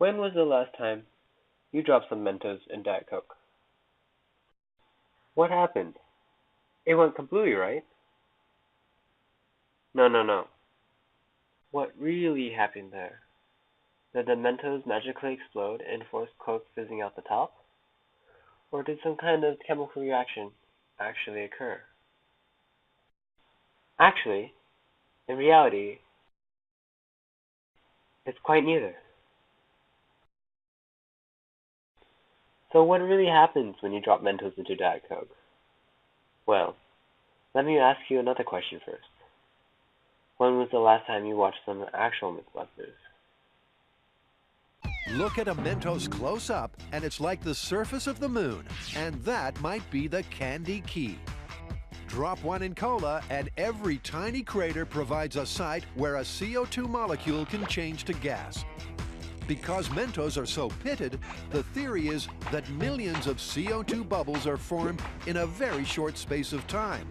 When was the last time you dropped some Mentos in Diet Coke? What happened? It went kablooey, right? No, no, no. What really happened there? Did the Mentos magically explode and force Coke fizzing out the top? Or did some kind of chemical reaction actually occur? Actually, in reality, it's quite neither. So what really happens when you drop Mentos into Diet Coke? Well, let me ask you another question first. When was the last time you watched some actual Mythbusters? Look at a Mentos close-up, and it's like the surface of the moon. And that might be the candy key. Drop one in cola, and every tiny crater provides a site where a CO2 molecule can change to gas. Because Mentos are so pitted, the theory is that millions of CO2 bubbles are formed in a very short space of time.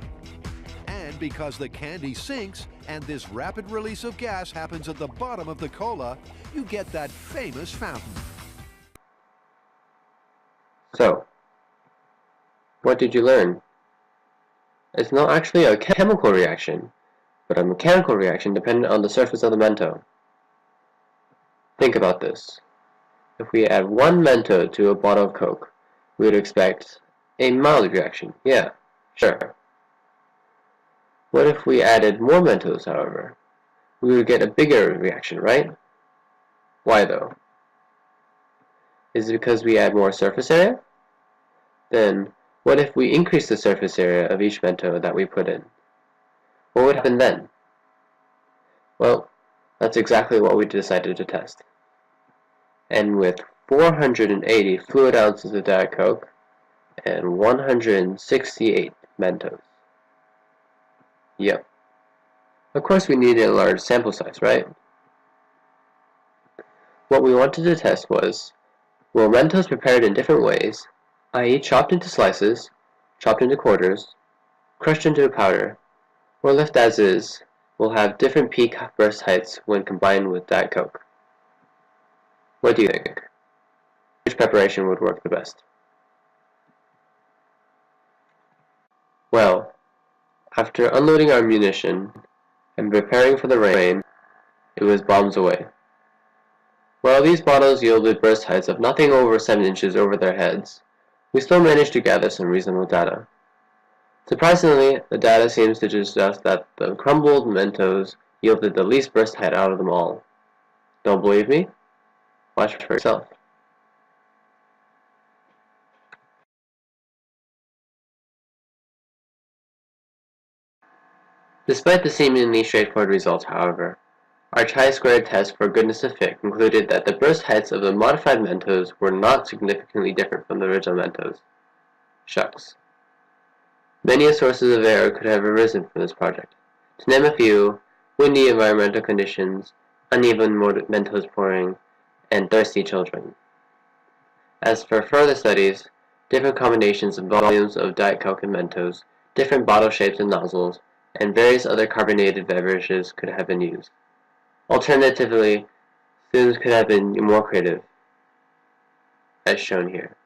And because the candy sinks and this rapid release of gas happens at the bottom of the cola, you get that famous fountain. So, what did you learn? It's not actually a chemical reaction, but a mechanical reaction dependent on the surface of the Mento. Think about this. If we add one Mento to a bottle of Coke, we would expect a mild reaction. Yeah, sure. What if we added more Mentos, however? We would get a bigger reaction, right? Why though? Is it because we add more surface area? Then, what if we increase the surface area of each Mento that we put in? What would happen then? Well, that's exactly what we decided to test. And with 480 fluid ounces of Diet Coke and 168 Mentos. Yep. Of course we needed a large sample size, right? What we wanted to test was, will Mentos prepared in different ways, i.e. chopped into slices, chopped into quarters, crushed into a powder, or left as is, will have different peak burst heights when combined with Diet Coke? What do you think? Which preparation would work the best? Well, after unloading our ammunition and preparing for the rain, it was bombs away. While these bottles yielded burst heights of nothing over 7 inches over their heads, we still managed to gather some reasonable data. Surprisingly, the data seems to suggest that the crumbled Mentos yielded the least burst height out of them all. Don't believe me? Watch for yourself. Despite the seemingly straightforward results, however, our chi-squared test for goodness of fit concluded that the burst heights of the modified Mentos were not significantly different from the original Mentos. Shucks. Many sources of error could have arisen from this project. To name a few, windy environmental conditions, uneven Mentos pouring, and thirsty children. As for further studies, different combinations of volumes of Diet Coke and Mentos, different bottle shapes and nozzles, and various other carbonated beverages could have been used. Alternatively, students could have been more creative, as shown here.